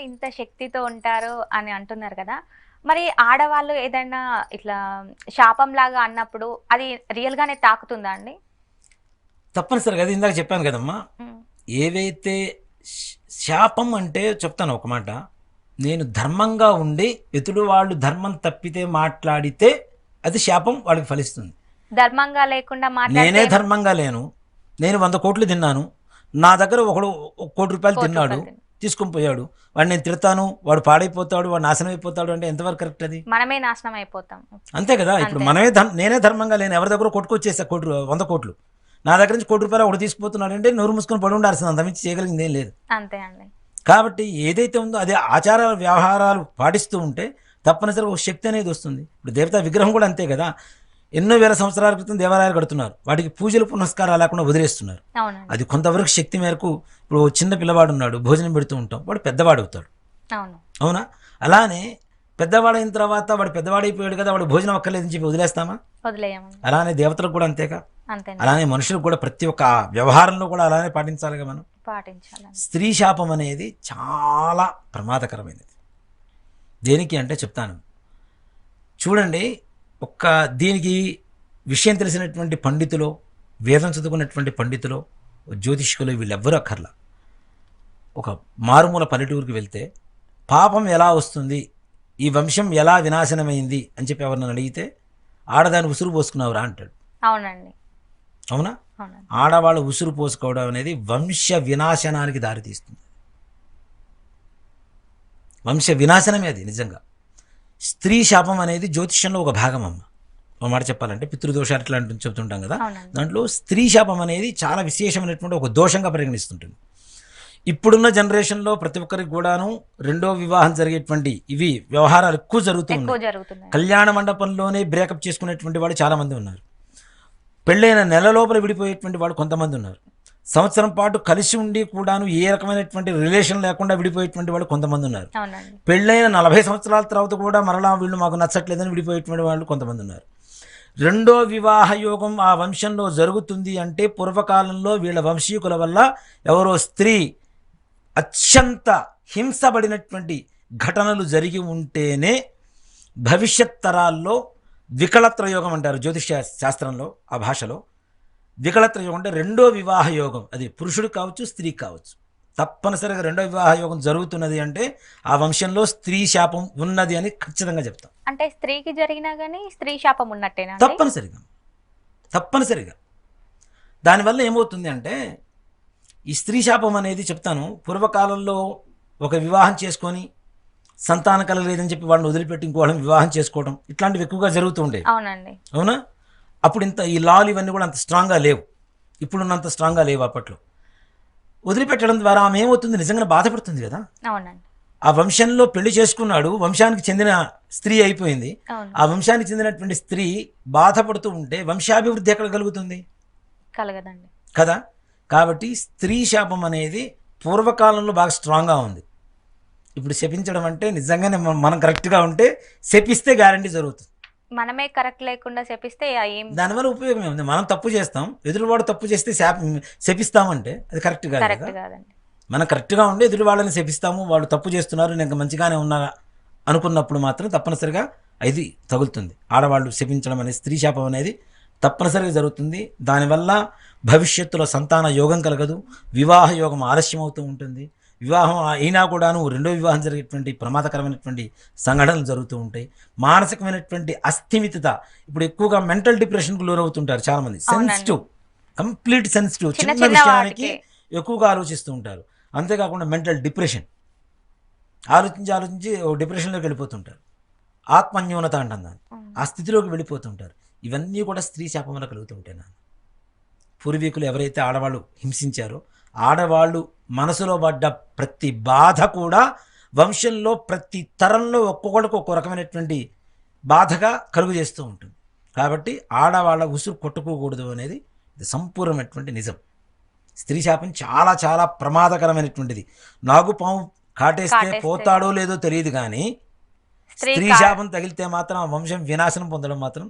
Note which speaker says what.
Speaker 1: ఇంత శక్తితో ఉంటారు అని అంటున్నారు కదా! మరి ఆడవాళ్ళు ఏదైనా ఇట్లా శాపంలాగా అన్నప్పుడు అది రియల్‌గానే తాకుతుందా అండి?
Speaker 2: తప్పనిసరిగా అది ఇందాక చెప్పాను కదమ్మా.
Speaker 1: హ్మ్.
Speaker 2: ఏవైతే శాపం అంటే చెప్తాను ఒక మాట. నేను ధర్మంగా ఉండి ఎదుటి వాళ్ళు ధర్మం తప్పితే మాట్లాడితే అది శాపం వాళ్ళకి ఫలిస్తుంది.
Speaker 1: ధర్మంగా లేకుండా మాట్లాడితే
Speaker 2: నేనే ధర్మంగా లేను. నేను 100,00,00,000 తిన్నాను. నా దగ్గర ఒకడు ₹1,00,00,000 తిన్నాడు.
Speaker 1: ₹1,00,00,000 తిని
Speaker 2: తీసుకొని పోయాడు. వాడిని నేను తిడతాను. వాడు పాడైపోతాడు. వాడు నాశనం అయిపోతాడు అంటే ఎంతవరకు కరెక్ట్ అది?
Speaker 1: మనమే నాశనం అయిపోతాం.
Speaker 2: అంతే కదా! ఇప్పుడు
Speaker 1: అంతే.
Speaker 2: మనమే నేనే ధర్మంగా లేను. ఎవరి దగ్గరో కొట్టుకొచ్చేసా 100,00,00,000. నా దగ్గర నుంచి ₹1,00,00,000 ఒకడు తీసుకుపోతున్నాడంటే నోరు మూసుకొని పడి ఉండాల్సింది. అంతకుమించి చేయగలిగింది ఏం లేదు.
Speaker 1: అంతే అండి.
Speaker 2: కాబట్టి ఏదైతే ఉందో అదే ఆచార వ్యవహారాలు పాటిస్తూ ఉంటే తప్పనిసరిగా ఒక శక్తి అనేది వస్తుంది. ఇప్పుడు దేవతా విగ్రహం కూడా అంతే కదా! ఎన్నో వేల సంవత్సరాల క్రితం దేవాలయాలు కడుతున్నారు. వాటికి పూజలు పునస్కారాలు లేకుండా వదిలేస్తున్నారు.
Speaker 1: అవునండి.
Speaker 2: అది కొంతవరకు శక్తి మేరకు ఇప్పుడు ఓ చిన్న పిల్లవాడు ఉన్నాడు. భోజనం పెడుతూ ఉంటాం. వాడు పెద్దవాడు అవుతాడు.
Speaker 1: అవును.
Speaker 2: అవునా? అలానే పెద్దవాడైన తర్వాత వాడు పెద్దవాడైపోయాడు కదా! వాడు భోజనం అక్కర్లేదని చెప్పి వదిలేస్తామా?
Speaker 1: వదిలేయమండి.
Speaker 2: అలానే దేవతలకు కూడా అంతేగా.
Speaker 1: అంతేనండి.
Speaker 2: అలానే మనుషులకు కూడా ప్రతి ఒక్క వ్యవహారంలో కూడా అలానే పాటించాలిగా మనం.
Speaker 1: పాటించాలండి.
Speaker 2: స్త్రీ శాపం అనేది చాలా ప్రమాదకరమైనది. దేనికి అంటే చెప్తాను. చూడండి, దీనికి విషయం తెలిసినటువంటి పండితులో, వేదం చదువుకున్నటువంటి పండితులో, జ్యోతిష్కులు వీళ్ళెవ్వరూ అక్కర్లా. ఒక మారుమూల పల్లెటూరుకి వెళ్తే పాపం ఎలా వస్తుంది, ఈ వంశం ఎలా వినాశనమైంది అని చెప్పి ఎవరినైనా అడిగితే ఆడదాన్ని ఉసురు పోసుకున్నావురా అంటాడు.
Speaker 1: అవునండి.
Speaker 2: అవునా?
Speaker 1: అవునండి.
Speaker 2: ఆడవాళ్ళు ఉసురు పోసుకోవడం అనేది వంశ వినాశనానికి దారితీస్తుంది. వంశ వినాశనమే అది నిజంగా. స్త్రీ శాపం అనేది జ్యోతిష్యంలో ఒక భాగం అమ్మ. ఒక మాట చెప్పాలంటే పితృదోషాలు ఇట్లాంటివి చెప్తుంటాం కదా.
Speaker 1: అవునండి.
Speaker 2: దాంట్లో స్త్రీ శాపం అనేది చాలా విశేషమైనటువంటి ఒక దోషంగా పరిగణిస్తుంటుంది. ఇప్పుడున్న జనరేషన్లో ప్రతి ఒక్కరికి కూడాను రెండో వివాహం జరిగేటువంటి ఇవి వ్యవహారాలు ఎక్కువ జరుగుతూ
Speaker 1: ఎక్కువ
Speaker 2: ఉన్నాయి.
Speaker 1: జరుగుతున్నాయి.
Speaker 2: కళ్యాణ మండపంలోనే బ్రేకప్ చేసుకునేటువంటి వాళ్ళు చాలామంది ఉన్నారు. పెళ్ళైన నెల లోపల విడిపోయేటువంటి వాళ్ళు కొంతమంది ఉన్నారు. సంవత్సరం పాటు కలిసి ఉండి కూడాను ఏ రకమైనటువంటి రిలేషన్ లేకుండా విడిపోయేటువంటి వాళ్ళు కొంతమంది ఉన్నారు.
Speaker 1: అవునండి.
Speaker 2: పెళ్ళైన 40 సంవత్సరాల తర్వాత కూడా మరలా వీళ్ళు మాకు నచ్చట్లేదని విడిపోయేటువంటి వాళ్ళు కొంతమంది ఉన్నారు. రెండో వివాహ యోగం ఆ వంశంలో జరుగుతుంది అంటే పూర్వకాలంలో వీళ్ళ వంశీకుల వల్ల ఎవరో స్త్రీ అత్యంత హింసపడినటువంటి ఘటనలు జరిగి ఉంటేనే భవిష్యత్ తరాల్లో వికళత్ర యోగం అంటారు జ్యోతిష శాస్త్రంలో. ఆ భాషలో వికళత్ర యోగం అంటే రెండో వివాహ యోగం. అది పురుషుడు కావచ్చు, స్త్రీ కావచ్చు. తప్పనిసరిగా రెండో వివాహ యోగం జరుగుతున్నది అంటే ఆ వంశంలో స్త్రీ శాపం ఉన్నది అని ఖచ్చితంగా చెప్తాం.
Speaker 1: అంటే స్త్రీకి జరిగినా గానీ స్త్రీ శాపం ఉన్నట్టేనా అండి?
Speaker 2: తప్పనిసరిగా దానివల్ల ఏమవుతుంది అంటే ఈ స్త్రీ శాపం అనేది చెప్తాను. పూర్వకాలంలో ఒక వివాహం చేసుకొని సంతానం కలగలేదని చెప్పి వాళ్ళని వదిలిపెట్టి ఇంకో వాళ్ళని వివాహం చేసుకోవడం ఇట్లాంటివి ఎక్కువగా జరుగుతూ ఉండేవి.
Speaker 1: అవునండి.
Speaker 2: అవునా? అప్పుడు ఇంత ఈ లాలు ఇవన్నీ కూడా అంత స్ట్రాంగ్గా లేవు. ఇప్పుడున్నంత స్ట్రాంగ్గా లేవు అప్పట్లో. వదిలిపెట్టడం ద్వారా ఆమె ఏమవుతుంది, నిజంగా బాధపడుతుంది కదా.
Speaker 1: అవునండి.
Speaker 2: ఆ వంశంలో పెళ్లి చేసుకున్నాడు, వంశానికి చెందిన స్త్రీ అయిపోయింది.
Speaker 1: అవును.
Speaker 2: ఆ వంశానికి చెందినటువంటి స్త్రీ బాధపడుతూ ఉంటే వంశాభివృద్ధి ఎక్కడ కలుగుతుంది
Speaker 1: కలగదండి.
Speaker 2: కదా. కాబట్టి స్త్రీ శాపం అనేది పూర్వకాలంలో బాగా స్ట్రాంగ్గా ఉంది. ఇప్పుడు శపించడం అంటే నిజంగానే మనం కరెక్ట్గా ఉంటే శపిస్తే గ్యారంటీ జరుగుతుంది.
Speaker 1: మనమే కరెక్ట్ లేకుండా శపిస్తే ఏం
Speaker 2: దానివల్ల ఉపయోగం ఏముంది? మనం తప్పు చేస్తాం, ఎదురువాడు తప్పు చేస్తే శపిస్తామంటే అది కరెక్ట్ కాదు
Speaker 1: కరెక్ట్
Speaker 2: కదా.
Speaker 1: కాదండి.
Speaker 2: మనం కరెక్ట్గా ఉండి ఎదురు వాళ్ళని శపిస్తాము, వాళ్ళు తప్పు చేస్తున్నారు, నేను మంచిగానే ఉన్నా అనుకున్నప్పుడు మాత్రం తప్పనిసరిగా ఇది తగులుతుంది. ఆడవాళ్ళు శపించడం అనేది, స్త్రీ శాపం అనేది తప్పనిసరిగా జరుగుతుంది. దానివల్ల భవిష్యత్తులో సంతాన యోగం కలగదు, వివాహ యోగం ఆలస్యం అవుతూ ఉంటుంది. వివాహం అయినా కూడాను రెండో వివాహం జరిగేటువంటి ప్రమాదకరమైనటువంటి సంఘటనలు జరుగుతూ ఉంటాయి. మానసికమైనటువంటి అస్థిమితత, ఇప్పుడు ఎక్కువగా మెంటల్ డిప్రెషన్కు లోనవుతుంటారు చాలామంది. సెన్సిటివ్, కంప్లీట్ సెన్సిటివ్, చిన్న విషయానికి ఎక్కువగా ఆలోచిస్తూ ఉంటారు. అంతేకాకుండా మెంటల్ డిప్రెషన్, ఆలోచించి డిప్రెషన్లోకి వెళ్ళిపోతుంటారు. ఆత్మన్యూనత అంటాం దాన్ని. ఆ స్థితిలోకి వెళ్ళిపోతుంటారు. ఇవన్నీ కూడా స్త్రీ శాపం వల్ల కలుగుతుంటాయి. పూర్వీకులు ఎవరైతే ఆడవాళ్ళు హింసించారో, ఆడవాళ్ళు మనసులో పడ్డ ప్రతి బాధ కూడా వంశంలో ప్రతి తరంలో ఒక్కొక్కడికి ఒక్కో రకమైనటువంటి బాధగా కలుగు చేస్తూ ఉంటుంది. కాబట్టి ఆడవాళ్ళ ఉసురు కొట్టుకోకూడదు అనేది ఇది సంపూర్ణమైనటువంటి నిజం. స్త్రీ శాపం చాలా చాలా ప్రమాదకరమైనటువంటిది. నాగుపాము కాటేస్తే పోతాడో లేదో తెలియదు కానీ స్త్రీ శాపం తగిలితే మాత్రం ఆ వంశం వినాశనం పొందడం మాత్రం